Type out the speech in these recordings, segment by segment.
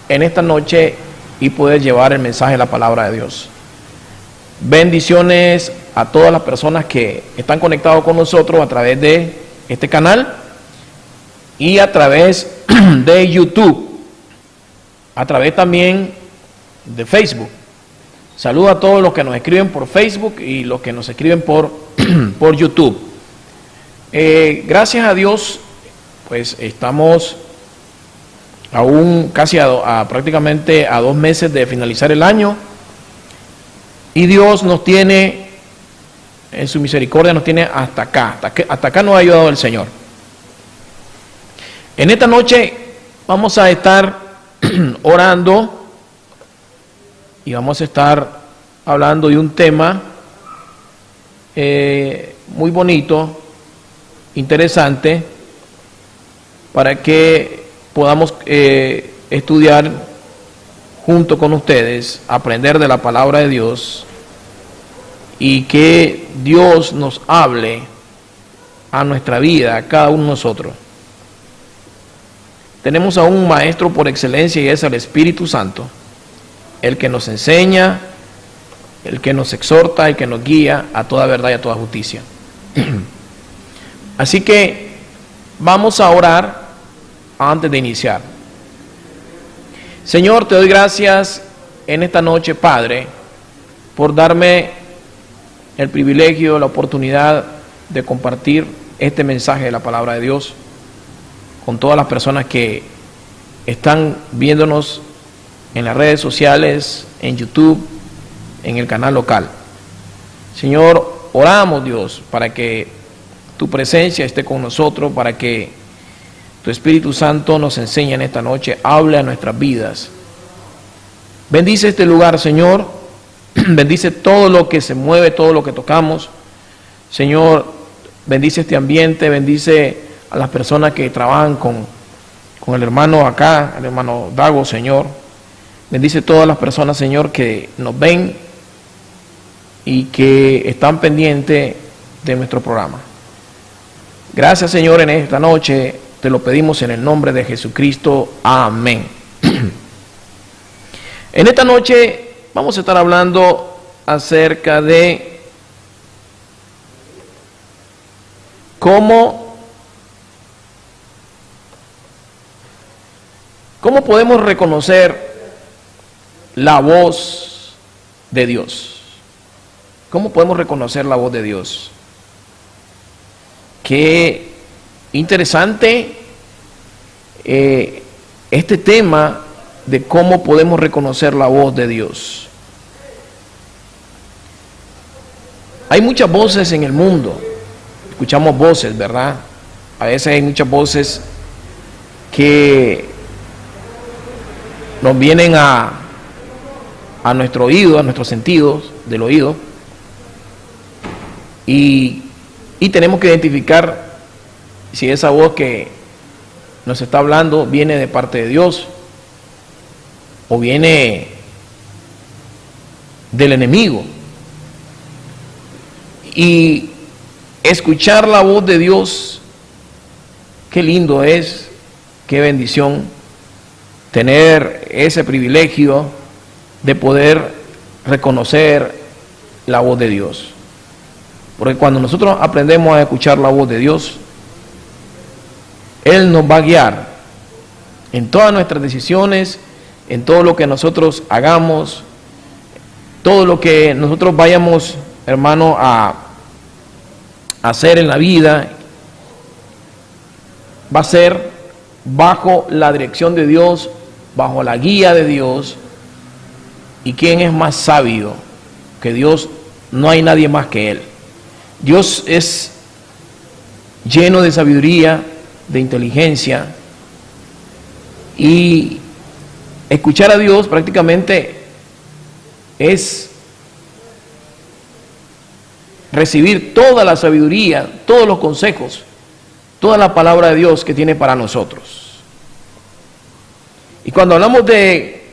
en esta noche y poder llevar el mensaje de la palabra de Dios. Bendiciones a todas las personas que están conectados con nosotros a través de este canal y a través de YouTube, a través también de Facebook. Saludo a todos los que nos escriben por Facebook y los que nos escriben por YouTube. Gracias a Dios, pues estamos aún casi prácticamente a 2 meses de finalizar el año, y Dios nos tiene, en su misericordia nos tiene hasta acá nos ha ayudado el Señor. En esta noche vamos a estar orando y vamos a estar hablando de un tema muy bonito, interesante, para que podamos estudiar junto con ustedes, aprender de la palabra de Dios y que Dios nos hable a nuestra vida, a cada uno de nosotros. Tenemos a un maestro por excelencia y es el Espíritu Santo, el que nos enseña, el que nos exhorta, el que nos guía a toda verdad y a toda justicia. Así que vamos a orar antes de iniciar. Señor, te doy gracias en esta noche, Padre, por darme el privilegio, la oportunidad de compartir este mensaje de la palabra de Dios con todas las personas que están viéndonos en las redes sociales, en YouTube, en el canal local. Señor, oramos, Dios, para que tu presencia esté con nosotros, para que tu Espíritu Santo nos enseñe en esta noche, hable a nuestras vidas. Bendice este lugar, Señor. Bendice todo lo que se mueve, todo lo que tocamos. Señor, bendice este ambiente, bendice a las personas que trabajan con el hermano acá, el hermano Dago, Señor. Bendice todas las personas, Señor, que nos ven y que están pendientes de nuestro programa. Gracias, Señor, en esta noche. Te lo pedimos en el nombre de Jesucristo. Amén. En esta noche vamos a estar hablando acerca de cómo podemos reconocer la voz de Dios. ¿Cómo podemos reconocer la voz de Dios? Qué interesante este tema de cómo podemos reconocer la voz de Dios. Hay muchas voces en el mundo, escuchamos voces, ¿verdad? A veces hay muchas voces que nos vienen a nuestro oído, a nuestros sentidos del oído, y tenemos que identificar si esa voz que nos está hablando viene de parte de Dios o viene del enemigo. Y escuchar la voz de Dios, qué lindo es, qué bendición tener ese privilegio de poder reconocer la voz de Dios. Porque cuando nosotros aprendemos a escuchar la voz de Dios, Él nos va a guiar en todas nuestras decisiones, en todo lo que nosotros hagamos, todo lo que nosotros vayamos, hermano, a hacer en la vida, va a ser bajo la dirección de Dios, bajo la guía de Dios. ¿Y quién es más sabio que Dios? No hay nadie más que Él. Dios es lleno de sabiduría, de inteligencia, y escuchar a Dios prácticamente es recibir toda la sabiduría, todos los consejos, toda la palabra de Dios que tiene para nosotros. Y cuando hablamos de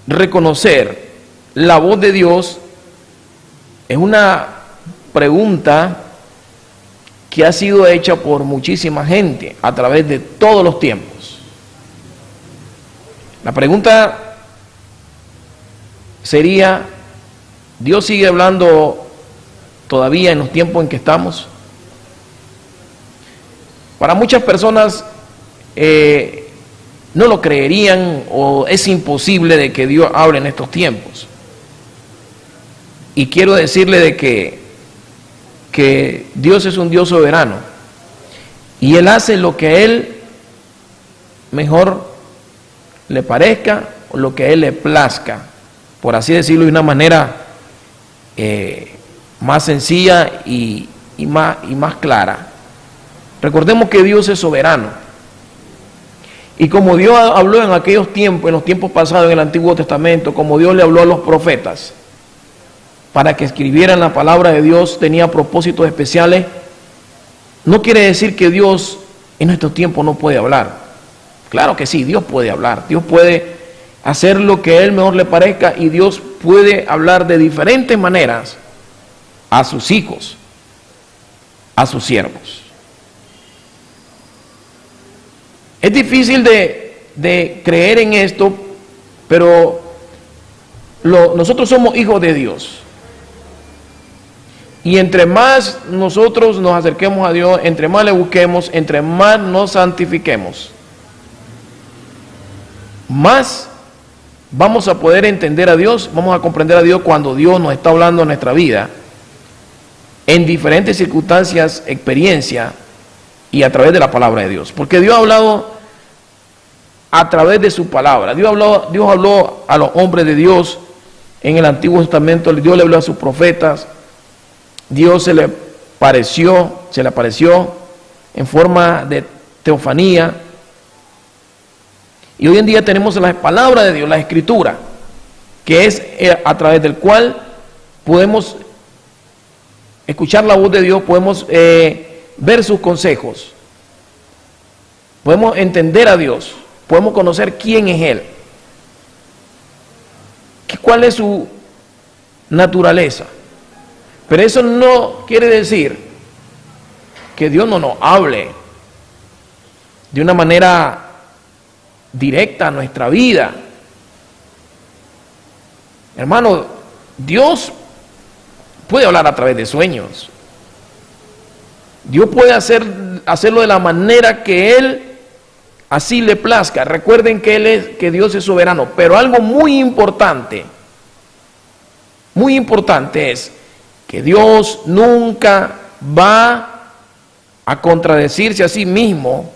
reconocer la voz de Dios, es una pregunta que ha sido hecha por muchísima gente a través de todos los tiempos. La pregunta sería, ¿Dios sigue hablando todavía en los tiempos en que estamos? Para muchas personas no lo creerían, o es imposible de que Dios hable en estos tiempos. Y quiero decirle de que Dios es un Dios soberano y Él hace lo que a Él mejor le parezca o lo que a Él le plazca, por así decirlo de una manera más sencilla y más clara. Recordemos que Dios es soberano, y como Dios habló en aquellos tiempos, en los tiempos pasados en el Antiguo Testamento, como Dios le habló a los profetas para que escribieran la palabra de Dios, tenía propósitos especiales. No quiere decir que Dios en estos tiempos no puede hablar. Claro que sí, Dios puede hablar, Dios puede hacer lo que a Él mejor le parezca, y Dios puede hablar de diferentes maneras a sus hijos, a sus siervos. Es difícil de creer en esto, pero nosotros somos hijos de Dios. Y entre más nosotros nos acerquemos a Dios, entre más le busquemos, entre más nos santifiquemos, más vamos a poder entender a Dios, vamos a comprender a Dios cuando Dios nos está hablando en nuestra vida, en diferentes circunstancias, experiencias, y a través de la palabra de Dios. Porque Dios ha hablado a través de su palabra. Dios habló a los hombres de Dios en el Antiguo Testamento. Dios le habló a sus profetas. Dios se le apareció en forma de teofanía. Y hoy en día tenemos la palabra de Dios, la Escritura, que es a través del cual podemos escuchar la voz de Dios, podemos ver sus consejos, podemos entender a Dios, podemos conocer quién es Él, cuál es su naturaleza. Pero eso no quiere decir que Dios no nos hable de una manera directa a nuestra vida. Hermano, Dios puede hablar a través de sueños. Dios puede hacerlo de la manera que Él así le plazca. Recuerden que Dios es soberano, pero algo muy importante es que Dios nunca va a contradecirse a sí mismo,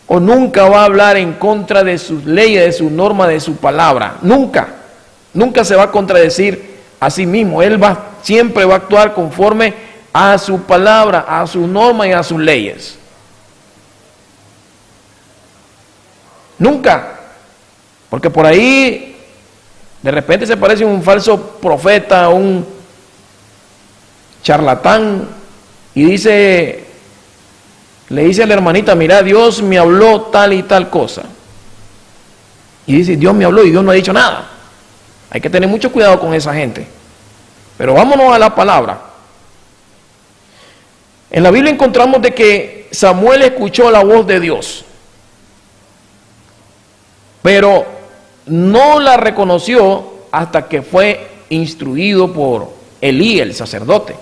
o nunca va a hablar en contra de sus leyes, de sus normas, de su palabra. Nunca se va a contradecir a sí mismo. Él siempre va a actuar conforme a su palabra, a sus normas y a sus leyes. Nunca. Porque por ahí de repente se parece un falso profeta, un charlatán, y le dice a la hermanita: mira, Dios me habló tal y tal cosa. Y dice: Dios me habló y Dios no ha dicho nada. Hay que tener mucho cuidado con esa gente. Pero vámonos a la palabra. En la Biblia encontramos de que Samuel escuchó la voz de Dios, pero no la reconoció hasta que fue instruido por Elí, el sacerdote.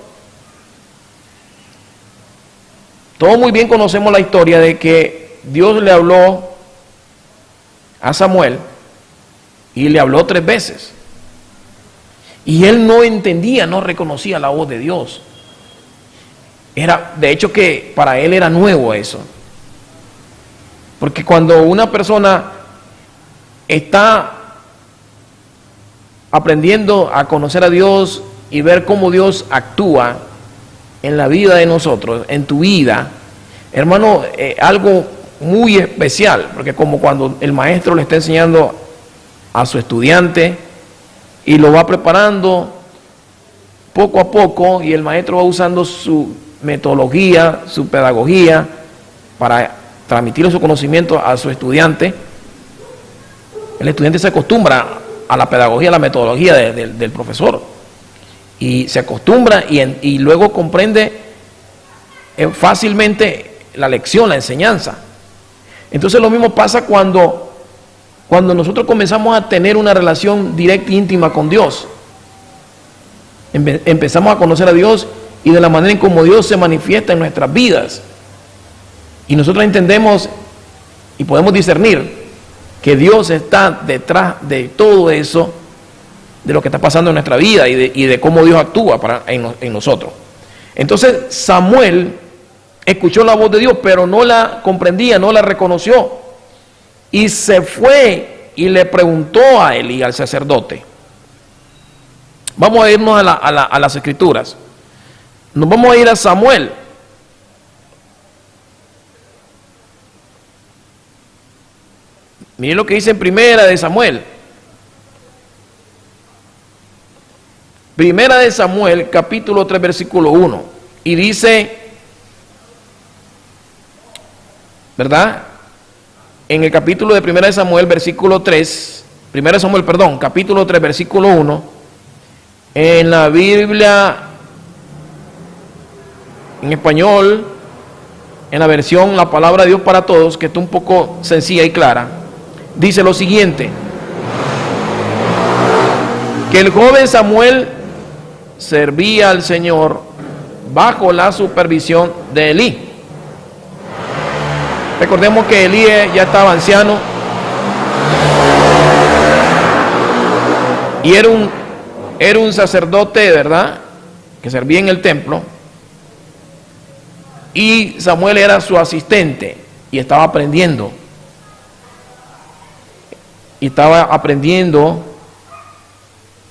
Todos muy bien conocemos la historia de que Dios le habló a Samuel y le habló 3 veces. Y él no entendía, no reconocía la voz de Dios. De hecho que para él era nuevo eso. Porque cuando una persona está aprendiendo a conocer a Dios y ver cómo Dios actúa en la vida de nosotros, en tu vida, hermano, algo muy especial, porque como cuando el maestro le está enseñando a su estudiante y lo va preparando poco a poco, y el maestro va usando su metodología, su pedagogía para transmitir su conocimiento a su estudiante. El estudiante se acostumbra a la pedagogía, a la metodología del profesor, y se acostumbra y luego comprende fácilmente la lección, la enseñanza. Entonces lo mismo pasa cuando cuando nosotros comenzamos a tener una relación directa e íntima con Dios. Empezamos a conocer a Dios y de la manera en cómo Dios se manifiesta en nuestras vidas. Y nosotros entendemos y podemos discernir que Dios está detrás de todo eso, de lo que está pasando en nuestra vida y de cómo Dios actúa en nosotros. Entonces Samuel escuchó la voz de Dios, pero no la comprendía, no la reconoció. Y se fue y le preguntó a Elí, al sacerdote. Vamos a irnos a las escrituras. Nos vamos a ir a Samuel. Miren lo que dice en Primera de Samuel. Primera de Samuel, capítulo 3, versículo 1. Y dice, ¿verdad? En el capítulo de Primera de Samuel, versículo 3, Primera de Samuel, perdón, capítulo 3, versículo 1, en la Biblia, en español, en la versión La Palabra de Dios para Todos, que está un poco sencilla y clara, dice lo siguiente: que el joven Samuel servía al Señor bajo la supervisión de Elí. Recordemos que Elí ya estaba anciano y era un sacerdote, ¿verdad?, que servía en el templo, y Samuel era su asistente y estaba aprendiendo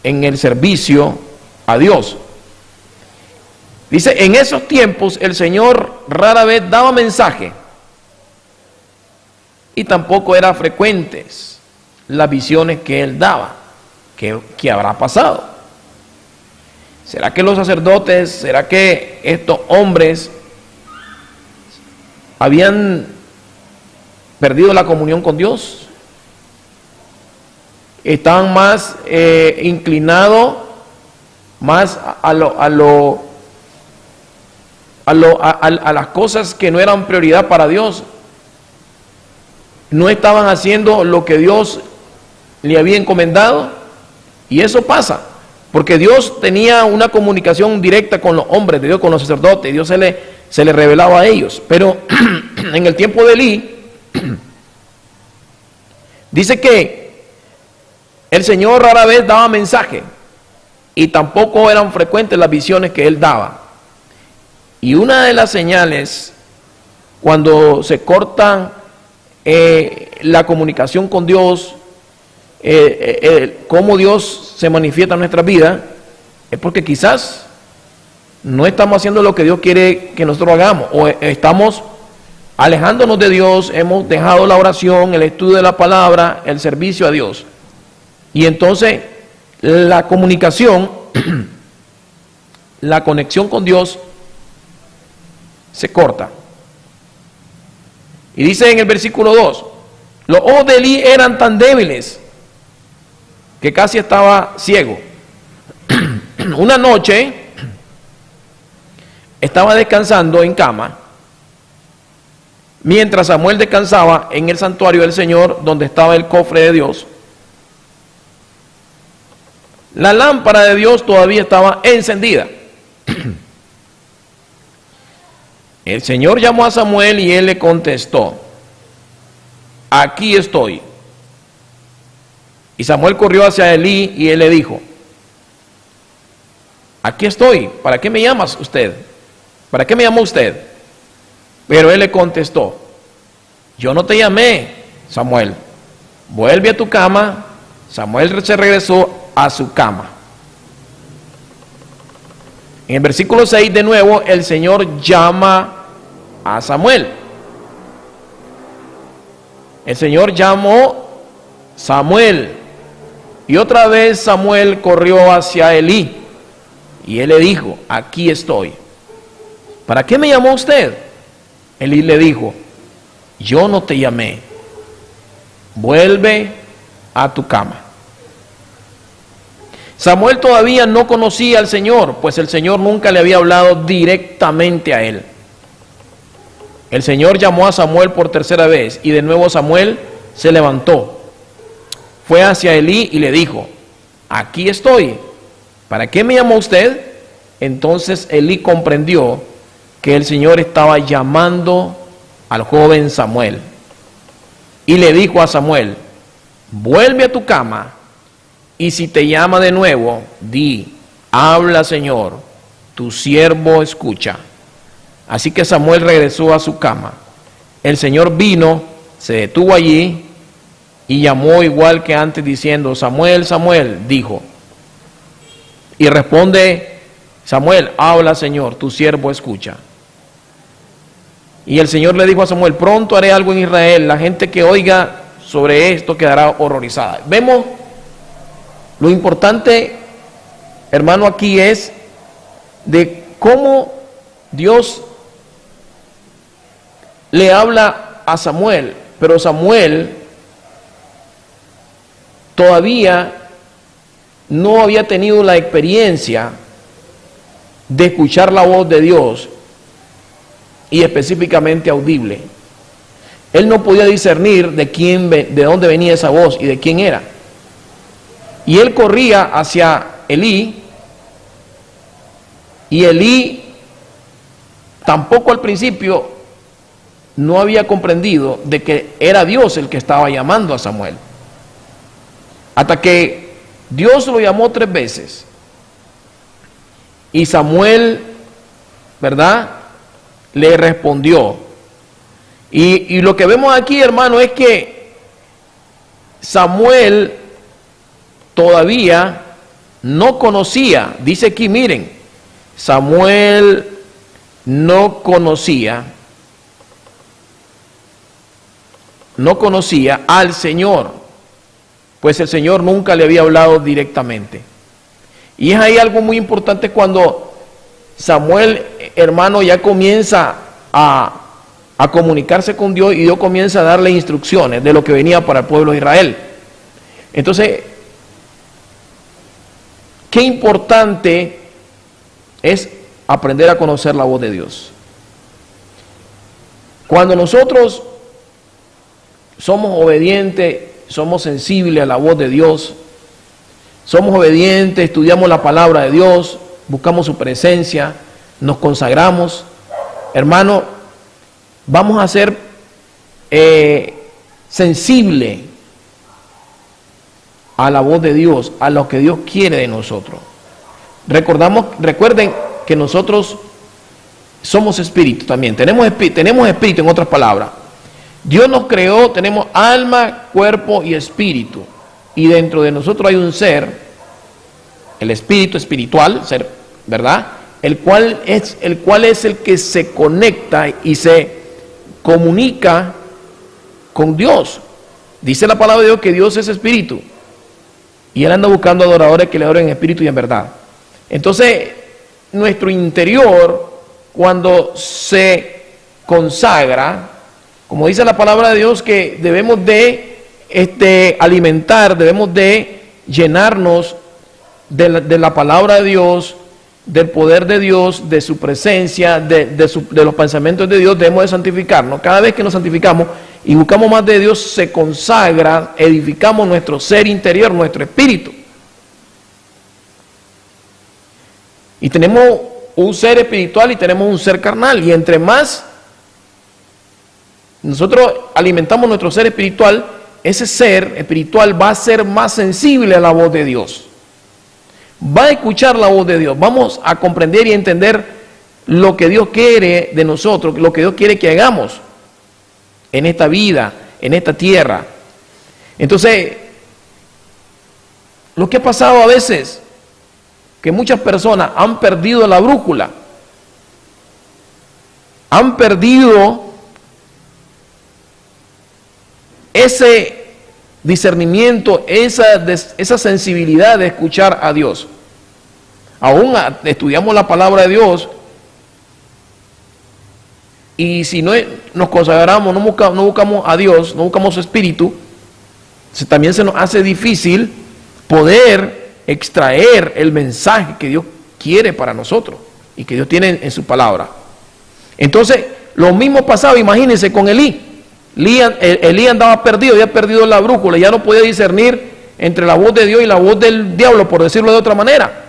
en el servicio a Dios. Dice, en esos tiempos el Señor rara vez daba mensaje y tampoco eran frecuentes las visiones que él daba. ¿Qué habrá pasado? ¿Será que los sacerdotes, será que estos hombres habían perdido la comunión con Dios? Estaban más inclinados más a las cosas que no eran prioridad para Dios. No estaban haciendo lo que Dios le había encomendado. Y eso pasa, porque Dios tenía una comunicación directa con los hombres de Dios, con los sacerdotes. Dios se le revelaba a ellos. Pero en el tiempo de Elí, dice que el Señor rara vez daba mensaje y tampoco eran frecuentes las visiones que él daba. Y una de las señales, cuando se corta la comunicación con Dios, cómo Dios se manifiesta en nuestra vida, es porque quizás no estamos haciendo lo que Dios quiere que nosotros hagamos, o estamos alejándonos de Dios, hemos dejado la oración, el estudio de la palabra, el servicio a Dios. Y entonces la comunicación, la conexión con Dios se corta. Y dice en el versículo 2, los ojos de Elí eran tan débiles que casi estaba ciego. Una noche estaba descansando en cama, mientras Samuel descansaba en el santuario del Señor, donde estaba el cofre de Dios. La lámpara de Dios todavía estaba encendida. El Señor llamó a Samuel y él le contestó: aquí estoy. Y Samuel corrió hacia Elí y él le dijo: aquí estoy, ¿para qué me llamas usted? ¿Para qué me llamó usted? Pero él le contestó: yo no te llamé, Samuel, vuelve a tu cama. Samuel se regresó a su cama. En el versículo 6 de nuevo el Señor llama a Samuel. El Señor llamó Samuel y otra vez Samuel corrió hacia Elí y él le dijo: aquí estoy. ¿Para qué me llamó usted? Elí le dijo: yo no te llamé, vuelve a tu cama. Samuel todavía no conocía al Señor, pues el Señor nunca le había hablado directamente a él. El Señor llamó a Samuel por tercera vez y de nuevo Samuel se levantó. fue hacia Elí y le dijo: aquí estoy, ¿para qué me llamó usted? Entonces Elí comprendió que el Señor estaba llamando al joven Samuel. Y le dijo a Samuel: vuelve a tu cama, y si te llama de nuevo, di: habla, Señor, tu siervo escucha. Así que Samuel regresó a su cama. El Señor vino, se detuvo allí y llamó igual que antes diciendo: Samuel, Samuel, dijo. Y responde Samuel: habla, Señor, tu siervo escucha. Y el Señor le dijo a Samuel: pronto haré algo en Israel, la gente que oiga sobre esto quedará horrorizada. Vemos lo importante, hermano, aquí es de cómo Dios le habla a Samuel, pero Samuel todavía no había tenido la experiencia de escuchar la voz de Dios, y específicamente audible. Él no podía discernir de dónde venía esa voz y de quién era. Y él corría hacia Elí, y Elí tampoco al principio no había comprendido de que era Dios el que estaba llamando a Samuel. Hasta que Dios lo llamó 3 veces. Y Samuel, ¿verdad?, le respondió. Y lo que vemos aquí, hermano, es que Samuel todavía no conocía, dice aquí, miren, Samuel no conocía al Señor, pues el Señor nunca le había hablado directamente. Y es ahí algo muy importante cuando Samuel, hermano, ya comienza a comunicarse con Dios, y Dios comienza a darle instrucciones de lo que venía para el pueblo de Israel. Entonces, qué importante es aprender a conocer la voz de Dios. Cuando nosotros somos obedientes, somos sensibles a la voz de Dios, somos obedientes, estudiamos la palabra de Dios, buscamos su presencia, nos consagramos, hermano, vamos a ser sensibles a la voz de Dios, a lo que Dios quiere de nosotros. Recuerden que nosotros somos espíritu también, tenemos espíritu, en otras palabras. Dios nos creó, tenemos alma, cuerpo y espíritu, y dentro de nosotros hay un ser, el espíritu espiritual, ser, ¿verdad?, el cual es el que se conecta y se comunica con Dios. Dice la palabra de Dios que Dios es espíritu, y Él anda buscando adoradores que le adoren en espíritu y en verdad. Entonces, nuestro interior, cuando se consagra, como dice la palabra de Dios, que debemos de alimentar, debemos de llenarnos de la palabra de Dios, del poder de Dios, de su presencia, de los pensamientos de Dios. Debemos de santificarnos. Cada vez que nos santificamos y buscamos más de Dios, se consagra, edificamos nuestro ser interior, nuestro espíritu. Y tenemos un ser espiritual y tenemos un ser carnal, y entre más nosotros alimentamos nuestro ser espiritual, ese ser espiritual va a ser más sensible a la voz de Dios, va a escuchar la voz de Dios, vamos a comprender y entender lo que Dios quiere de nosotros, lo que Dios quiere que hagamos en esta vida, en esta tierra. Entonces, lo que ha pasado a veces, que muchas personas han perdido la brújula, han perdido ese discernimiento, esa sensibilidad de escuchar a Dios. Aún estudiamos la palabra de Dios, y si no nos consagramos, no buscamos a Dios, no buscamos su espíritu, también se nos hace difícil poder extraer el mensaje que Dios quiere para nosotros y que Dios tiene en su palabra. Entonces, lo mismo pasaba, imagínense, con Elí. Elí andaba perdido, había perdido la brújula, ya no podía discernir entre la voz de Dios y la voz del diablo, por decirlo de otra manera.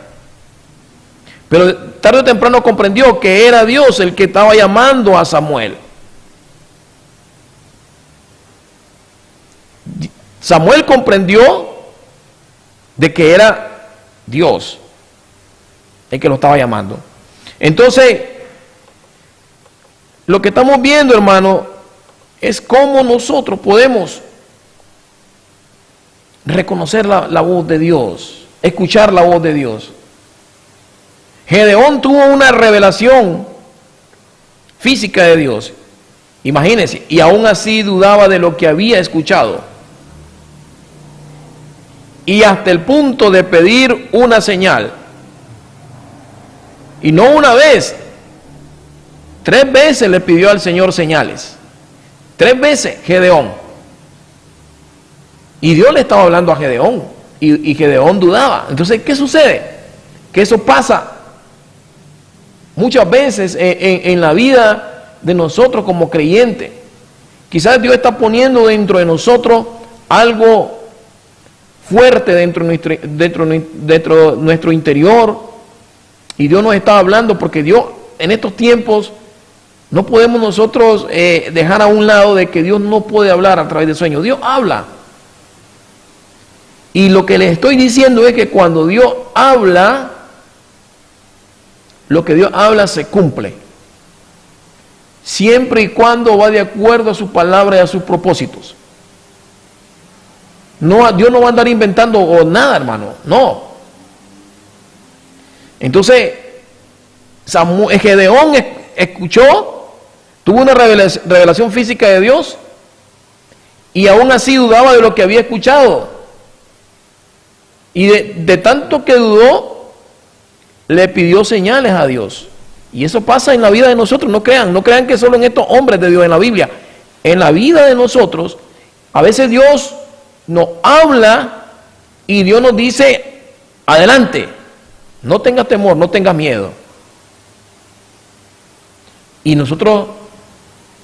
Pero tarde o temprano comprendió que era Dios el que estaba llamando a Samuel. Samuel comprendió de que era Dios el que lo estaba llamando. Entonces, lo que estamos viendo, hermano, es cómo nosotros podemos reconocer la voz de Dios, escuchar la voz de Dios. Gedeón tuvo una revelación física de Dios, imagínense, y aún así dudaba de lo que había escuchado. Y hasta el punto de pedir una señal. Y no una vez, 3 veces le pidió al Señor señales. 3 veces Gedeón. Y Dios le estaba hablando a Gedeón. Y Gedeón dudaba. Entonces, ¿qué sucede? Que eso pasa muchas veces en la vida de nosotros como creyentes. Quizás Dios está poniendo dentro de nosotros algo fuerte dentro de nuestro interior, y Dios nos está hablando, porque Dios en estos tiempos no podemos nosotros dejar a un lado de que Dios no puede hablar a través de sueños. Dios habla, y lo que les estoy diciendo es que cuando Dios habla, lo que Dios habla se cumple, siempre y cuando va de acuerdo a su palabra y a sus propósitos. No, Dios no va a andar inventando nada, hermano, no. Entonces, Gedeón escuchó, tuvo una revelación física de Dios, y aún así dudaba de lo que había escuchado. Y de tanto que dudó, le pidió señales a Dios. Y eso pasa en la vida de nosotros, no crean que solo en estos hombres de Dios en la Biblia. En la vida de nosotros, a veces Dios nos habla y Dios nos dice: adelante, no tengas temor, no tengas miedo. Y nosotros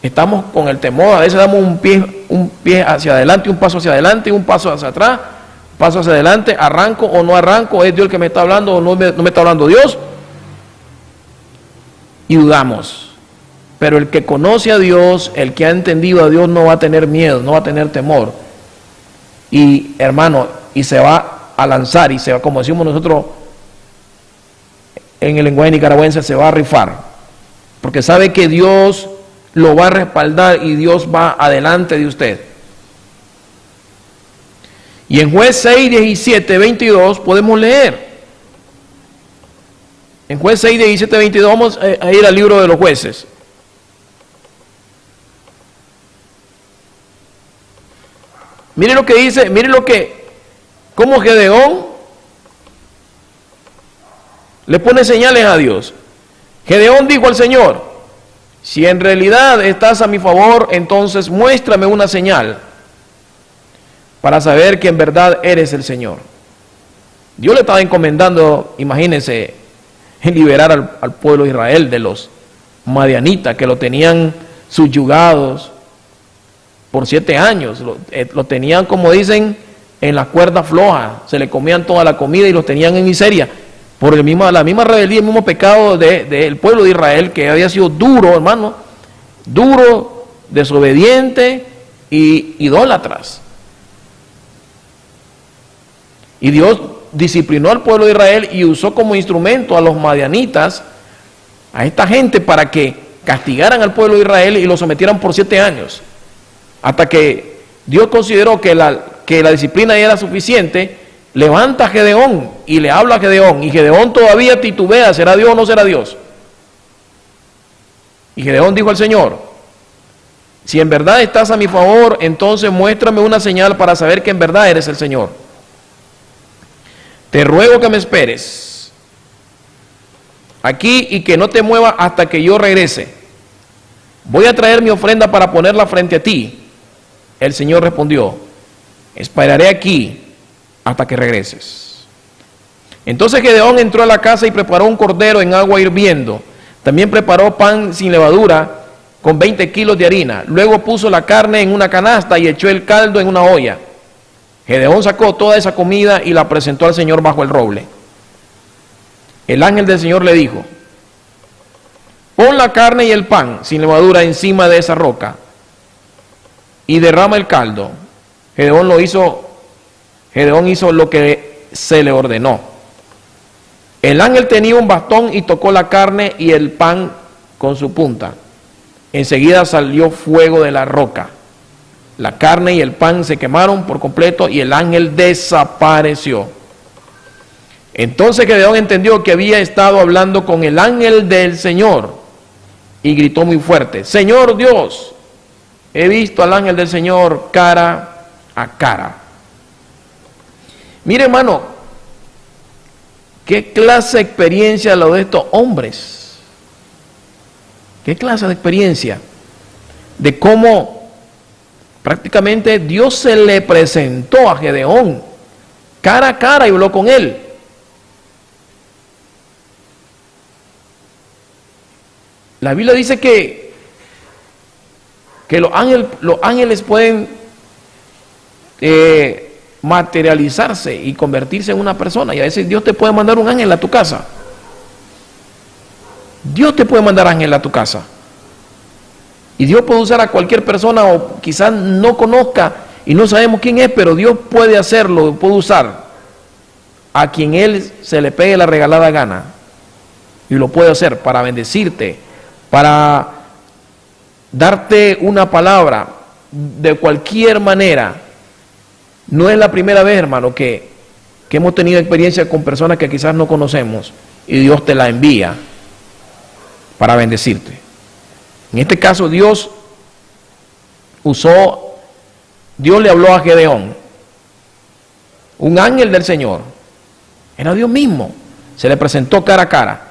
estamos con el temor, a veces damos un pie hacia adelante, un paso hacia adelante, un paso hacia atrás, un paso hacia adelante, arranco o no arranco, es Dios el que me está hablando o no me está hablando Dios, y dudamos. Pero el que conoce a Dios, el que ha entendido a Dios, no va a tener miedo, no va a tener temor. Y hermano, y se va a lanzar, y se va, como decimos nosotros en el lenguaje nicaragüense, se va a rifar, porque sabe que Dios lo va a respaldar y Dios va adelante de usted. Y en Juez 6, 17, 22 podemos leer. En Juez 6, 17, 22 vamos a ir al libro de los jueces. Mire lo que dice, cómo Gedeón le pone señales a Dios. Gedeón dijo al Señor: si en realidad estás a mi favor, entonces muéstrame una señal para saber que en verdad eres el Señor. Dios le estaba encomendando, imagínense, liberar al pueblo de Israel de los madianitas que lo tenían subyugados por 7 años, lo tenían, como dicen, en las cuerdas flojas, se le comían toda la comida y los tenían en miseria, por la misma rebeldía, el mismo pecado del pueblo de Israel, que había sido duro, hermano, duro, desobediente y idólatras. Y Dios disciplinó al pueblo de Israel y usó como instrumento a los madianitas, a esta gente, para que castigaran al pueblo de Israel y lo sometieran por 7 años. Hasta que Dios consideró que la disciplina ya era suficiente, levanta a Gedeón y le habla a Gedeón. Y Gedeón todavía titubea, ¿será Dios o no será Dios? Y Gedeón dijo al Señor: si en verdad estás a mi favor, entonces muéstrame una señal para saber que en verdad eres el Señor. Te ruego que me esperes aquí y que no te muevas hasta que yo regrese. Voy a traer mi ofrenda para ponerla frente a ti. El Señor respondió: esperaré aquí hasta que regreses. Entonces Gedeón entró a la casa y preparó un cordero en agua hirviendo. También preparó pan sin levadura con 20 kilos de harina. Luego puso la carne en una canasta y echó el caldo en una olla. Gedeón sacó toda esa comida y la presentó al Señor bajo el roble. El ángel del Señor le dijo: pon la carne y el pan sin levadura encima de esa roca y derrama el caldo. Gedeón hizo lo que se le ordenó. El ángel tenía un bastón y tocó la carne y el pan con su punta. Enseguida salió fuego de la roca. La carne y el pan se quemaron por completo y el ángel desapareció. Entonces Gedeón entendió que había estado hablando con el ángel del Señor y gritó muy fuerte: Señor Dios, he visto al ángel del Señor cara a cara. Mire, hermano, qué clase de experiencia lo de estos hombres. Qué clase de experiencia de cómo prácticamente Dios se le presentó a Gedeón cara a cara y habló con él. La Biblia dice que los ángeles pueden materializarse y convertirse en una persona, y a veces Dios te puede mandar un ángel a tu casa. Dios te puede mandar ángel a tu casa. Y Dios puede usar a cualquier persona, o quizás no conozca y no sabemos quién es, pero Dios puede hacerlo, puede usar a quien Él se le pegue la regalada gana. Y lo puede hacer para bendecirte, para darte una palabra de cualquier manera. No es la primera vez, hermano, que hemos tenido experiencia con personas que quizás no conocemos y Dios te la envía para bendecirte. En este caso Dios le habló a Gedeón, un ángel del Señor, era Dios mismo, se le presentó cara a cara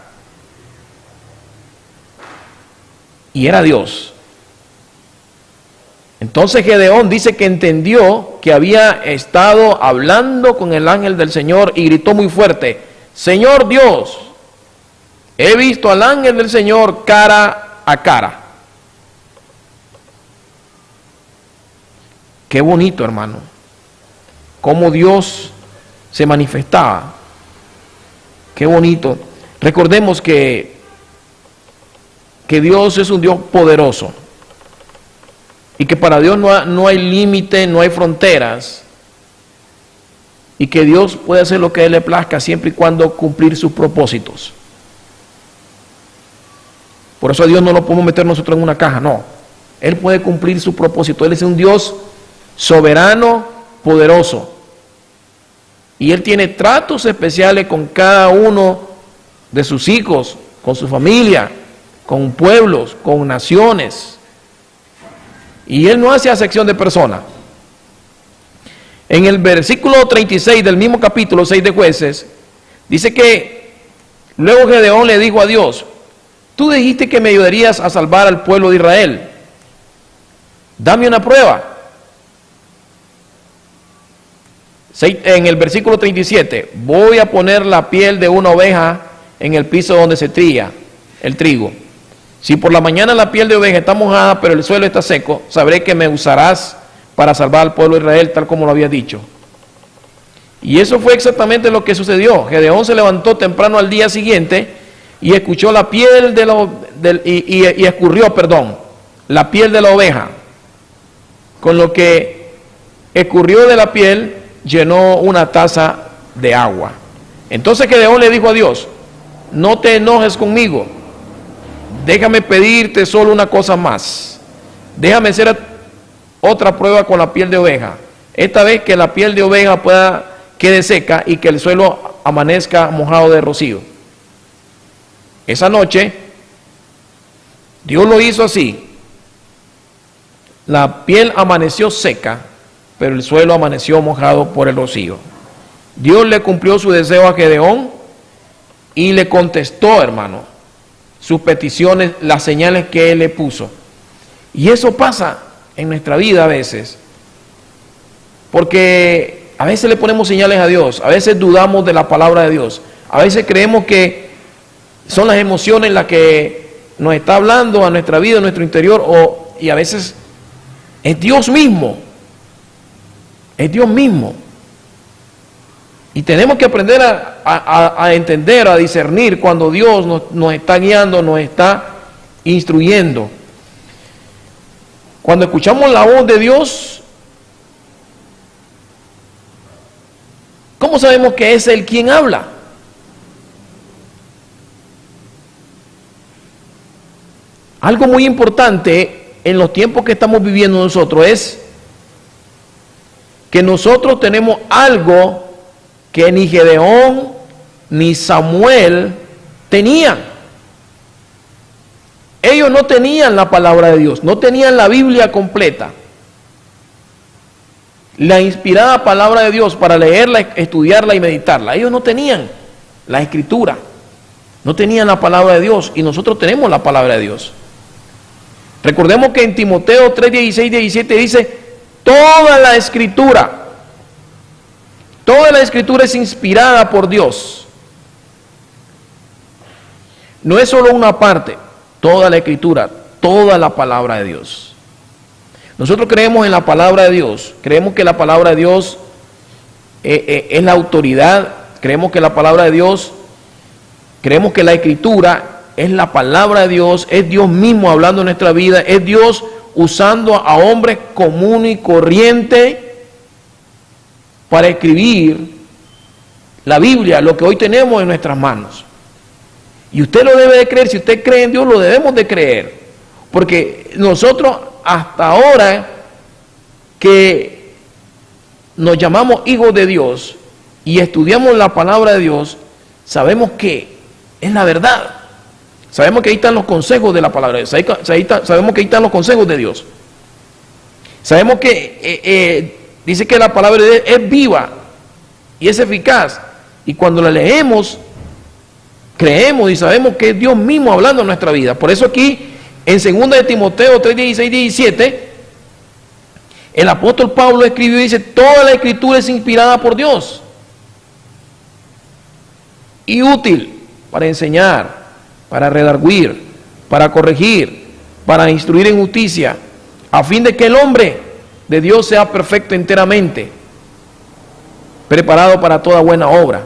y era Dios. Entonces Gedeón dice que entendió que había estado hablando con el ángel del Señor y gritó muy fuerte: Señor Dios, he visto al ángel del Señor cara a cara. Qué bonito, hermano, cómo Dios se manifestaba. Qué bonito. Recordemos que Dios es un Dios poderoso y que para Dios no hay límite, no hay fronteras, y que Dios puede hacer lo que a Él le plazca siempre y cuando cumplir sus propósitos. Por eso a Dios no lo podemos meter nosotros en una caja, no. Él puede cumplir su propósito. Él es un Dios soberano, poderoso, y Él tiene tratos especiales con cada uno de sus hijos, con su familia, con pueblos, con naciones, y Él no hace acepción de personas. En el versículo 36 del mismo capítulo 6 de Jueces, dice que luego Gedeón le dijo a Dios: tú dijiste que me ayudarías a salvar al pueblo de Israel, dame una prueba. En el versículo 37, voy a poner la piel de una oveja en el piso donde se trilla el trigo. Si por la mañana la piel de oveja está mojada, pero el suelo está seco, sabré que me usarás para salvar al pueblo de Israel, tal como lo había dicho. Y eso fue exactamente lo que sucedió. Gedeón se levantó temprano al día siguiente y escuchó la piel y escurrió, la piel de la oveja. Con lo que escurrió de la piel, llenó una taza de agua. Entonces Gedeón le dijo a Dios: no te enojes conmigo, déjame pedirte solo una cosa más. Déjame hacer otra prueba con la piel de oveja. Esta vez que la piel de oveja quede seca y que el suelo amanezca mojado de rocío. Esa noche Dios lo hizo así. La piel amaneció seca, pero el suelo amaneció mojado por el rocío. Dios le cumplió su deseo a Gedeón y le contestó, hermano, sus peticiones, las señales que Él le puso. Y eso pasa en nuestra vida a veces, porque a veces le ponemos señales a Dios, a veces dudamos de la palabra de Dios, a veces creemos que son las emociones las que nos está hablando a nuestra vida, a nuestro interior, y a veces es Dios mismo Es Dios mismo. Y tenemos que aprender a entender, a discernir cuando Dios nos está guiando, nos está instruyendo. Cuando escuchamos la voz de Dios, ¿cómo sabemos que es Él quien habla? Algo muy importante en los tiempos que estamos viviendo nosotros es que nosotros tenemos algo que ni Gedeón ni Samuel tenían. Ellos no tenían la palabra de Dios, no tenían la Biblia completa, la inspirada palabra de Dios para leerla, estudiarla y meditarla. Ellos no tenían la escritura, no tenían la palabra de Dios, y nosotros tenemos la palabra de Dios. Recordemos que en Timoteo 3, 16, 17 dice: toda la escritura es inspirada por Dios. No es solo una parte, toda la escritura, toda la palabra de Dios. Nosotros creemos en la palabra de Dios, creemos que la palabra de Dios es la autoridad, creemos que la palabra de Dios, creemos que la escritura es la palabra de Dios, es Dios mismo hablando en nuestra vida, es Dios usando a hombres comunes y corrientes para escribir la Biblia, lo que hoy tenemos en nuestras manos. Y usted lo debe de creer. Si usted cree en Dios, lo debemos de creer, porque nosotros hasta ahora que nos llamamos hijos de Dios y estudiamos la palabra de Dios, sabemos que es la verdad. Sabemos que ahí están los consejos de la palabra de Dios. Sabemos que ahí están los consejos de Dios. Sabemos que dice que la palabra de Dios es viva y es eficaz. Y cuando la leemos, creemos y sabemos que es Dios mismo hablando en nuestra vida. Por eso aquí, en 2 de Timoteo 3, 16, 17, el apóstol Pablo escribió y dice: toda la escritura es inspirada por Dios y útil para enseñar, para redarguir, para corregir, para instruir en justicia, a fin de que el hombre de Dios sea perfecto enteramente, preparado para toda buena obra.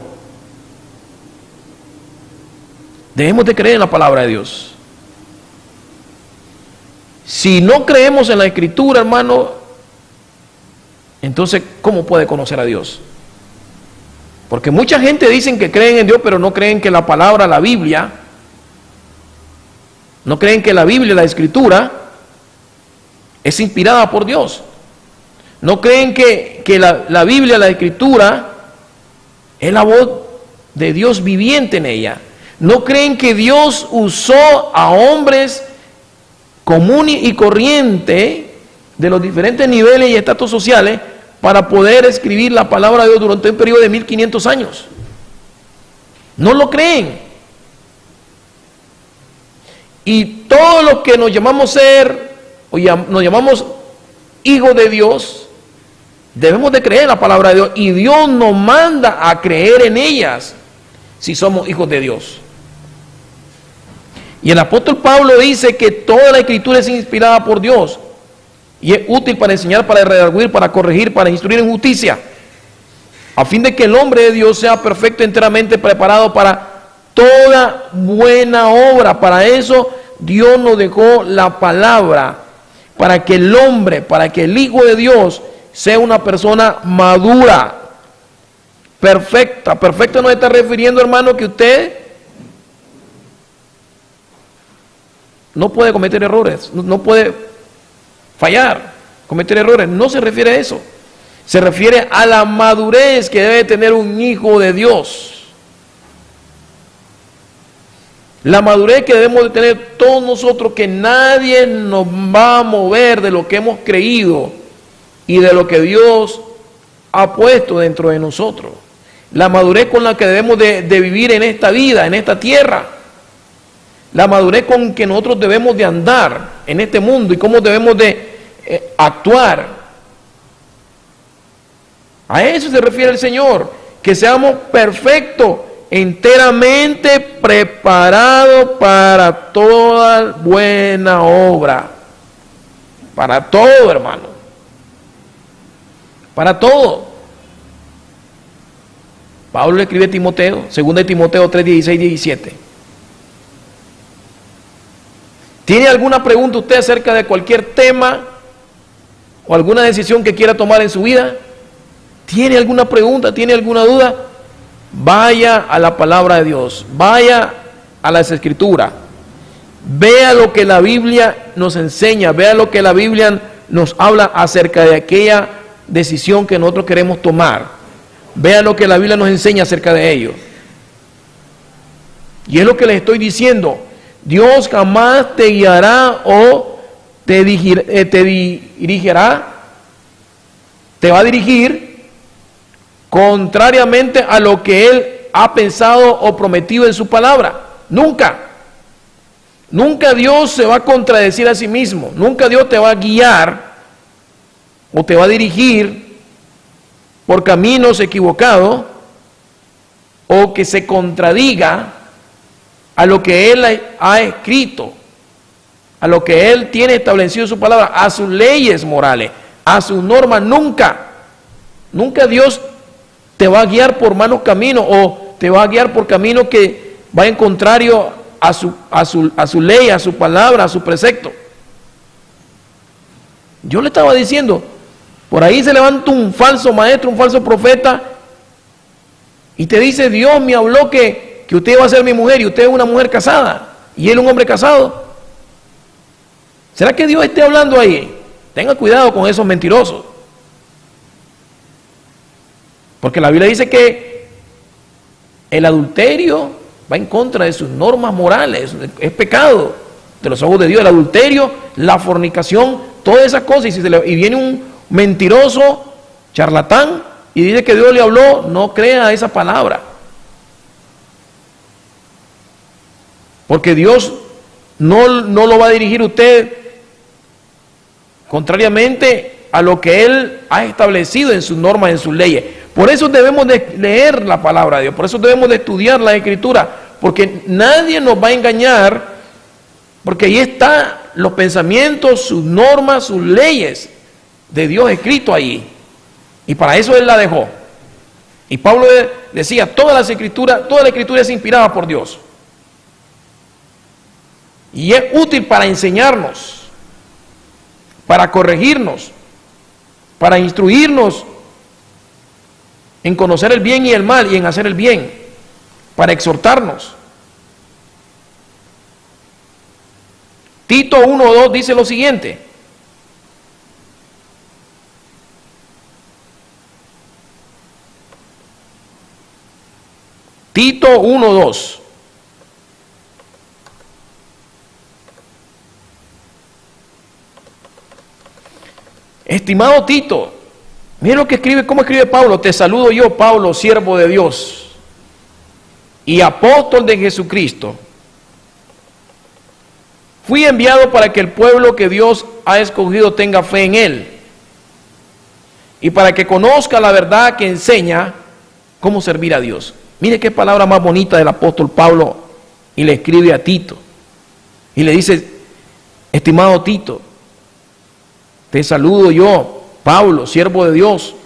Debemos de creer en la palabra de Dios. Si no creemos en la escritura, hermano, entonces ¿cómo puede conocer a Dios? Porque mucha gente dicen que creen en Dios, pero no creen que la palabra, la Biblia, no creen que la Biblia, la escritura, es inspirada por Dios. No creen que la Biblia, la escritura, es la voz de Dios viviente en ella. No creen que Dios usó a hombres comunes y corrientes de los diferentes niveles y estatus sociales para poder escribir la palabra de Dios durante un periodo de 1500 años. No lo creen. Y todos los que nos llamamos ser, o nos llamamos hijos de Dios, debemos de creer en la palabra de Dios, y Dios nos manda a creer en ellas si somos hijos de Dios. Y el apóstol Pablo dice que toda la escritura es inspirada por Dios y es útil para enseñar, para redarguir, para corregir, para instruir en justicia, a fin de que el hombre de Dios sea perfecto, enteramente preparado para toda buena obra. Para eso Dios nos dejó la palabra, para que el hombre, para que el Hijo de Dios sea una persona madura, perfecta. Perfecto nos está refiriendo, hermano, que usted no puede cometer errores, no puede fallar, cometer errores. No se refiere a eso. Se refiere a la madurez que debe tener un hijo de Dios. La madurez que debemos de tener todos nosotros, que nadie nos va a mover de lo que hemos creído y de lo que Dios ha puesto dentro de nosotros. La madurez con la que debemos de vivir en esta vida, en esta tierra. La madurez con que nosotros debemos de andar en este mundo y cómo debemos de actuar. A eso se refiere el Señor, que seamos perfectos, enteramente preparados para toda buena obra. Para todo, hermano. para todo. Pablo le escribe a Timoteo, 2 Timoteo 3, 16, 17. ¿Tiene alguna pregunta usted acerca de cualquier tema o alguna decisión que quiera tomar en su vida? ¿Tiene alguna pregunta? ¿Tiene alguna duda? Vaya a la palabra de Dios, vaya a las Escrituras, vea lo que la Biblia nos enseña, vea lo que la Biblia nos habla acerca de aquella decisión que nosotros queremos tomar. Vea lo que la Biblia nos enseña acerca de ello. Y es lo que les estoy diciendo. Dios jamás te guiará o te va a dirigir contrariamente a lo que Él ha pensado o prometido en su palabra. Nunca. Nunca Dios se va a contradecir a sí mismo. Nunca Dios te va a guiar o te va a dirigir por caminos equivocados o que se contradiga a lo que Él ha escrito, a lo que Él tiene establecido en su palabra, a sus leyes morales, a sus normas. Nunca Dios te va a guiar por malos caminos o te va a guiar por caminos que vayan contrario a su ley, a su palabra, a su precepto. Yo le estaba diciendo, por ahí se levanta un falso maestro, un falso profeta y te dice: Dios me habló que usted va a ser mi mujer y usted es una mujer casada y él un hombre casado. ¿Será que Dios esté hablando ahí? Tenga cuidado con esos mentirosos, porque la Biblia dice que el adulterio va en contra de sus normas morales, es pecado de los ojos de Dios. El adulterio, la fornicación, todas esas cosas. Y viene un mentiroso charlatán y dice que Dios le habló, no crea esa palabra, porque Dios no lo va a dirigir usted contrariamente a lo que Él ha establecido en sus normas, en sus leyes. Por eso debemos de leer la palabra de Dios, por eso debemos de estudiar la Escritura, porque nadie nos va a engañar, porque ahí están los pensamientos, sus normas, sus leyes de Dios escrito allí, y para eso Él la dejó. Y Pablo decía, toda la Escritura es inspirada por Dios, y es útil para enseñarnos, para corregirnos, para instruirnos en conocer el bien y el mal y en hacer el bien, para exhortarnos. Tito 1:2 dice lo siguiente: Tito 1:2. Estimado Tito, mira lo que escribe, cómo escribe Pablo: te saludo yo, Pablo, siervo de Dios y apóstol de Jesucristo. Fui enviado para que el pueblo que Dios ha escogido tenga fe en Él y para que conozca la verdad que enseña cómo servir a Dios. Mire qué palabra más bonita del apóstol Pablo, y le escribe a Tito y le dice: estimado Tito, te saludo yo, Pablo, siervo de Dios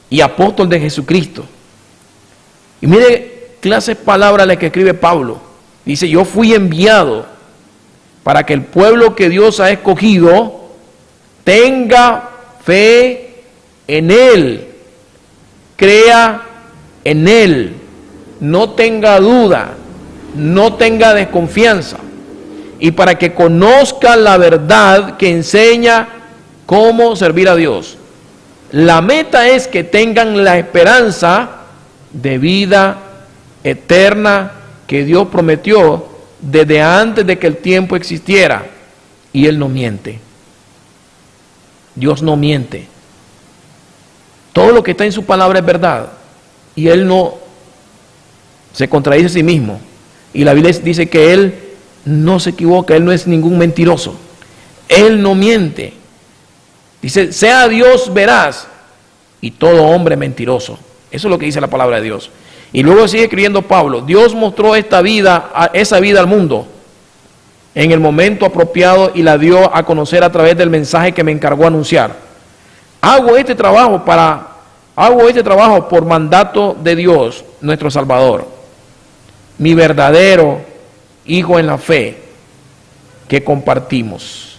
y apóstol de Jesucristo. Y mire clase de palabra la que escribe Pablo. Dice: yo fui enviado para que el pueblo que Dios ha escogido tenga fe en Él, crea en Él, no tenga duda, no tenga desconfianza, y para que conozca la verdad que enseña cómo servir a Dios. La meta es que tengan la esperanza de vida eterna que Dios prometió desde antes de que el tiempo existiera. Y Él no miente. Dios no miente. Todo lo que está en su palabra es verdad, y Él no se contradice a sí mismo. Y la Biblia dice que Él no se equivoca, Él no es ningún mentiroso, Él no miente. Dice: sea Dios veraz y todo hombre mentiroso. Eso es lo que dice la palabra de Dios. Y luego sigue escribiendo Pablo: Dios mostró esa vida al mundo en el momento apropiado y la dio a conocer a través del mensaje que me encargó anunciar. Hago este trabajo por mandato de Dios, nuestro Salvador, mi verdadero hijo en la fe que compartimos.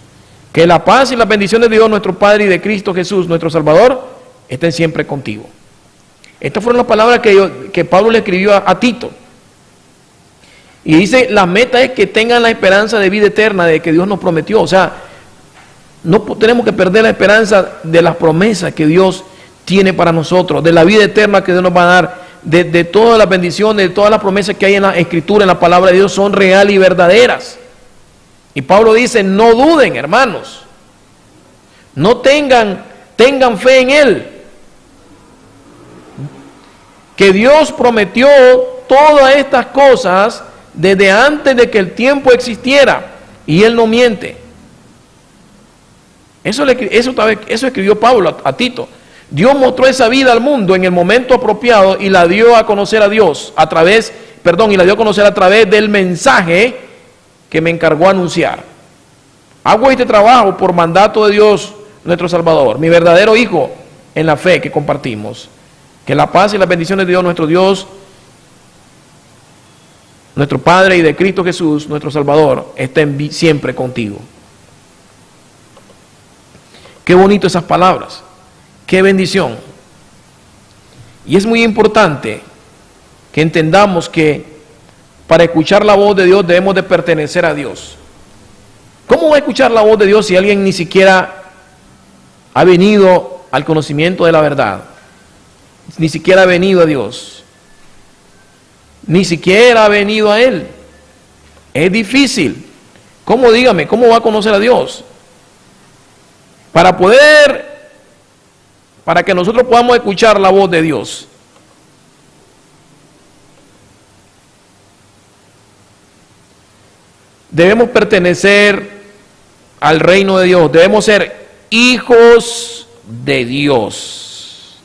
Que la paz y la bendición de Dios, nuestro Padre, y de Cristo Jesús, nuestro Salvador, estén siempre contigo. Estas fueron las palabras que Pablo le escribió a Tito. Y dice, la meta es que tengan la esperanza de vida eterna de que Dios nos prometió. O sea, no tenemos que perder la esperanza de las promesas que Dios tiene para nosotros, de la vida eterna que Dios nos va a dar, de todas las bendiciones, de todas las promesas que hay en la Escritura, en la palabra de Dios, son reales y verdaderas. Y Pablo dice, no duden, hermanos, no tengan fe en Él, que Dios prometió todas estas cosas desde antes de que el tiempo existiera, y Él no miente. Eso escribió Pablo a Tito. Dios mostró esa vida al mundo en el momento apropiado y la dio a conocer a Dios y la dio a conocer a través del mensaje que me encargó anunciar. Hago este trabajo por mandato de Dios, nuestro Salvador, mi verdadero hijo en la fe que compartimos. Que la paz y las bendiciones de Dios, nuestro Padre, y de Cristo Jesús, nuestro Salvador, estén siempre contigo. Qué bonito esas palabras. Qué bendición. Y es muy importante que entendamos que para escuchar la voz de Dios debemos de pertenecer a Dios. ¿Cómo va a escuchar la voz de Dios si alguien ni siquiera ha venido al conocimiento de la verdad? Ni siquiera ha venido a Dios. Ni siquiera ha venido a Él. Es difícil. ¿Cómo va a conocer a Dios? Para que nosotros podamos escuchar la voz de Dios, debemos pertenecer al reino de Dios, debemos ser hijos de Dios.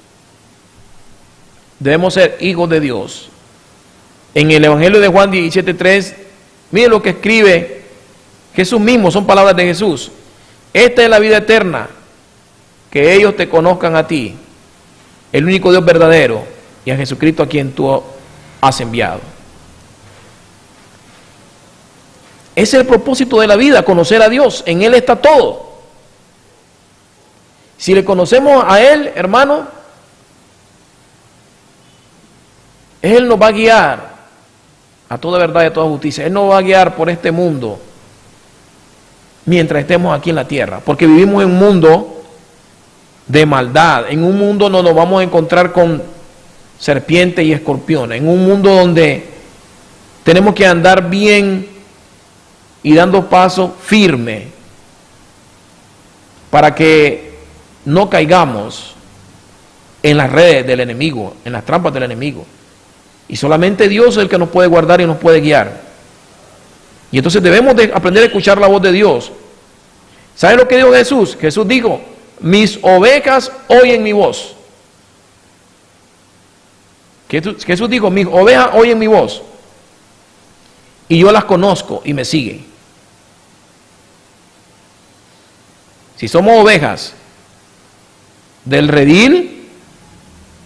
Debemos ser hijos de Dios. En el Evangelio de Juan 17:3, miren lo que escribe Jesús mismo, son palabras de Jesús. Esta es la vida eterna, que ellos te conozcan a ti, el único Dios verdadero, y a Jesucristo a quien tú has enviado. Ese es el propósito de la vida, conocer a Dios. En Él está todo. Si le conocemos a Él, hermano, Él nos va a guiar a toda verdad y a toda justicia. Él nos va a guiar por este mundo mientras estemos aquí en la tierra, porque vivimos en un mundo de maldad, en un mundo donde nos vamos a encontrar con serpientes y escorpiones, en un mundo donde tenemos que andar bien y dando paso firme para que no caigamos en las redes del enemigo, en las trampas del enemigo. Y solamente Dios es el que nos puede guardar y nos puede guiar. Y entonces debemos de aprender a escuchar la voz de Dios. ¿Sabe lo que dijo Jesús? Jesús dijo, mis ovejas oyen mi voz. Jesús dijo, mis ovejas oyen mi voz, y yo las conozco y me siguen. Si somos ovejas del redil,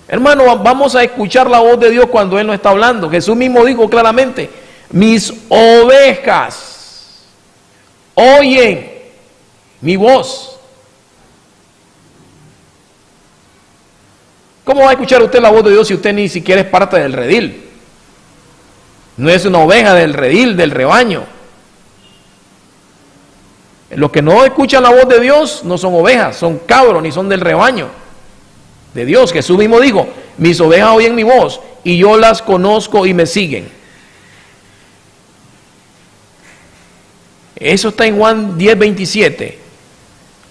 hermano, vamos a escuchar la voz de Dios cuando Él nos está hablando. Jesús mismo dijo claramente, mis ovejas oyen mi voz. ¿Cómo va a escuchar usted la voz de Dios si usted ni siquiera es parte del redil? No es una oveja del redil, del rebaño. Los que no escuchan la voz de Dios no son ovejas, son cabros, ni son del rebaño de Dios. Jesús mismo dijo, mis ovejas oyen mi voz y yo las conozco y me siguen. Eso está en Juan 10:27.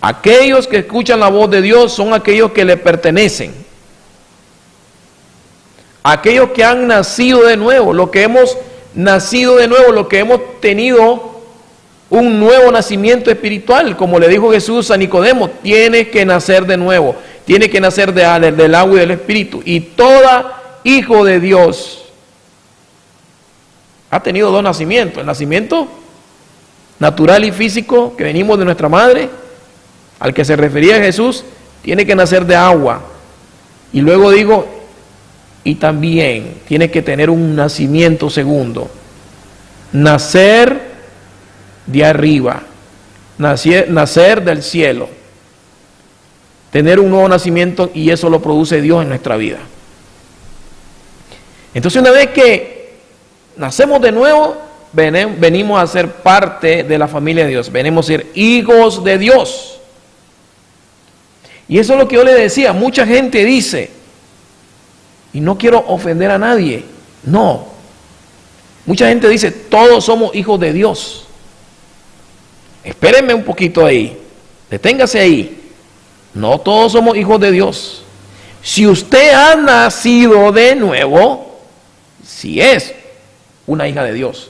Aquellos que escuchan la voz de Dios son aquellos que le pertenecen. Aquellos que han nacido de nuevo, los que hemos nacido de nuevo, los que hemos tenido un nuevo nacimiento espiritual, como le dijo Jesús a Nicodemo, tienes que nacer de nuevo, tienes que nacer del agua y del Espíritu. Y todo hijo de Dios ha tenido dos nacimientos, el nacimiento natural y físico que venimos de nuestra madre, al que se refería Jesús, tiene que nacer de agua. Y luego digo, y también tiene que tener un nacimiento segundo. Nacer de arriba, nacer del cielo. Tener un nuevo nacimiento, y eso lo produce Dios en nuestra vida. Entonces, una vez que nacemos de nuevo, venimos a ser parte de la familia de Dios. Venimos a ser hijos de Dios. Y eso es lo que yo le decía. Mucha gente dice, y no quiero ofender a nadie, no. Mucha gente dice, todos somos hijos de Dios. Espérenme un poquito ahí. Deténgase ahí. No todos somos hijos de Dios. Si usted ha nacido de nuevo, sí es una hija de Dios.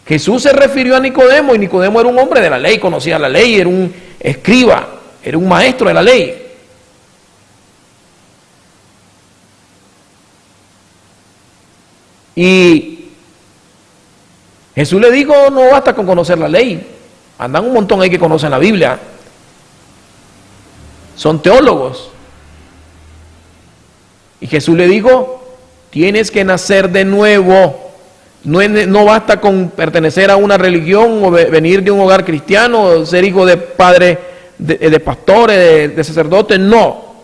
Jesús se refirió a Nicodemo, y Nicodemo era un hombre de la ley, conocía la ley, era un escriba, era un maestro de la ley. Y Jesús le dijo, no basta con conocer la ley. Andan un montón ahí que conocen la Biblia. Son teólogos. Y Jesús le dijo, tienes que nacer de nuevo. No basta con pertenecer a una religión o venir de un hogar cristiano, o ser hijo de padres, de pastores, de sacerdotes. No.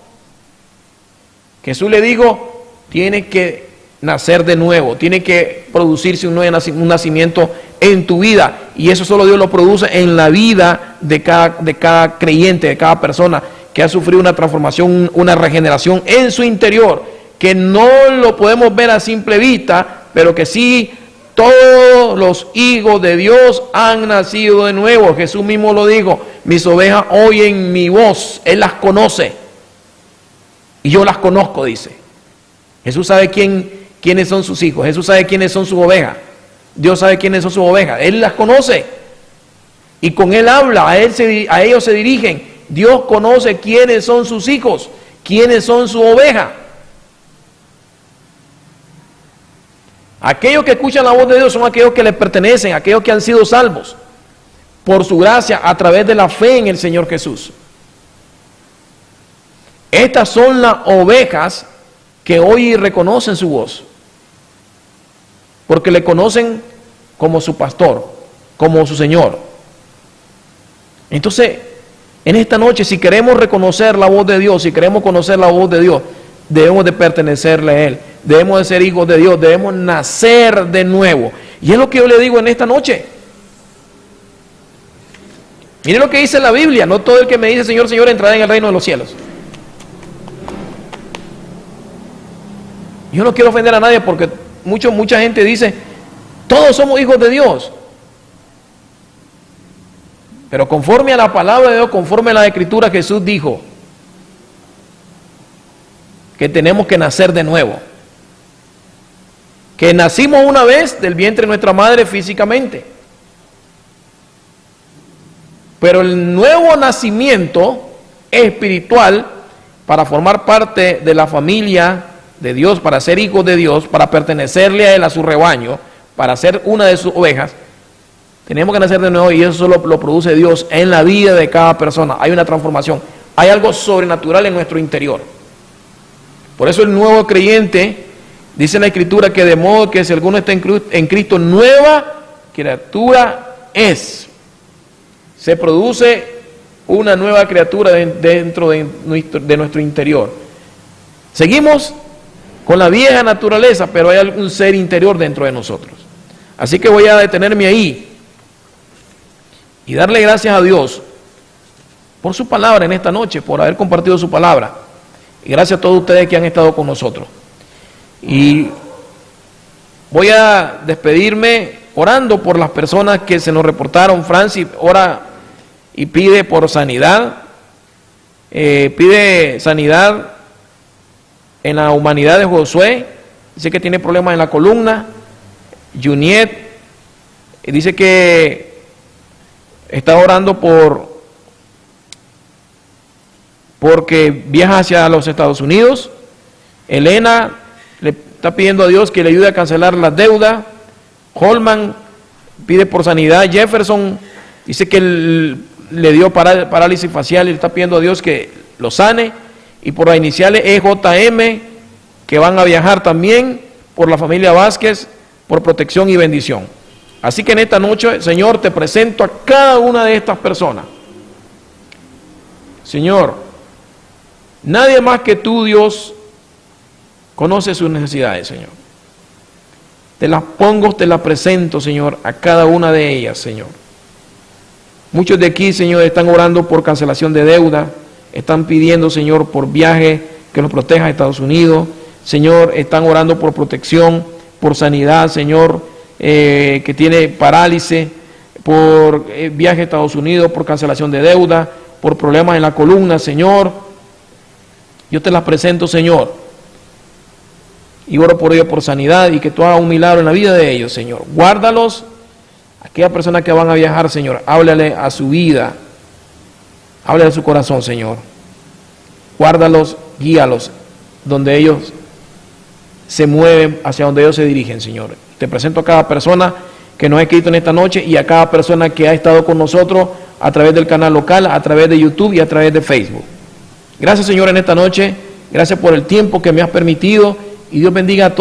Jesús le dijo, tienes que nacer de nuevo, tiene que producirse un nacimiento en tu vida, y eso solo Dios lo produce en la vida de cada creyente, de cada persona que ha sufrido una transformación, una regeneración en su interior, que no lo podemos ver a simple vista, pero que sí, todos los hijos de Dios han nacido de nuevo. Jesús mismo lo dijo, mis ovejas oyen mi voz, Él las conoce, y yo las conozco, dice. Jesús sabe quiénes son sus hijos, Jesús sabe quiénes son sus ovejas, Dios sabe quiénes son sus ovejas, Él las conoce, y con Él habla, a ellos se dirigen. Dios conoce quiénes son sus hijos, quiénes son su oveja. Aquellos que escuchan la voz de Dios son aquellos que le pertenecen, aquellos que han sido salvos por su gracia a través de la fe en el Señor Jesús. Estas son las ovejas que hoy reconocen su voz, porque le conocen como su pastor, como su Señor. Entonces, en esta noche, si queremos reconocer la voz de Dios, si queremos conocer la voz de Dios, debemos de pertenecerle a Él, debemos de ser hijos de Dios, debemos nacer de nuevo. Y es lo que yo le digo en esta noche. Mire lo que dice la Biblia, no todo el que me dice Señor, Señor entrará en el reino de los cielos. Yo no quiero ofender a nadie, porque mucha gente dice, todos somos hijos de Dios. Pero conforme a la palabra de Dios, conforme a la Escritura, Jesús dijo que tenemos que nacer de nuevo. Que nacimos una vez del vientre de nuestra madre físicamente. Pero el nuevo nacimiento espiritual, para formar parte de la familia de Dios, para ser hijos de Dios, para pertenecerle a Él, a su rebaño, para ser una de sus ovejas, tenemos que nacer de nuevo, y eso solo lo produce Dios en la vida de cada persona. Hay una transformación, hay algo sobrenatural en nuestro interior. Por eso el nuevo creyente, dice la Escritura, que de modo que si alguno está en Cristo, nueva criatura es. Se produce una nueva criatura dentro de nuestro interior. Seguimos con la vieja naturaleza, pero hay algún ser interior dentro de nosotros. Así que voy a detenerme ahí y darle gracias a Dios por su palabra en esta noche, por haber compartido su palabra. Y gracias a todos ustedes que han estado con nosotros. Y voy a despedirme orando por las personas que se nos reportaron. Francis ora y pide por sanidad. Pide sanidad en la humanidad de Josué. Dice que tiene problemas en la columna. Juniet dice que está orando porque viaja hacia los Estados Unidos. Elena le está pidiendo a Dios que le ayude a cancelar las deudas. Holman pide por sanidad. Jefferson dice que le dio parálisis facial y le está pidiendo a Dios que los sane, y por las iniciales EJM, que van a viajar también, por la familia Vázquez, por protección y bendición. Así que en esta noche, Señor, te presento a cada una de estas personas. Señor, nadie más que tú, Dios, conoce sus necesidades, Señor. Te las pongo, te las presento, Señor, a cada una de ellas, Señor. Muchos de aquí, Señor, están orando por cancelación de deuda, están pidiendo, Señor, por viaje, que los proteja a Estados Unidos. Señor, están orando por protección, por sanidad, Señor, que tiene parálisis, por viaje a Estados Unidos, por cancelación de deuda, por problemas en la columna, Señor. Yo te las presento, Señor, y oro por ellos por sanidad, y que tú hagas un milagro en la vida de ellos, Señor. Guárdalos. Aquellas personas que van a viajar, Señor, háblale a su vida, háblale a su corazón, Señor. Guárdalos, guíalos donde ellos se mueven, hacia donde ellos se dirigen, Señor. Te presento a cada persona que nos ha escrito en esta noche, y a cada persona que ha estado con nosotros a través del canal local, a través de YouTube y a través de Facebook. Gracias, Señor, en esta noche. Gracias por el tiempo que me has permitido, y Dios bendiga a todos.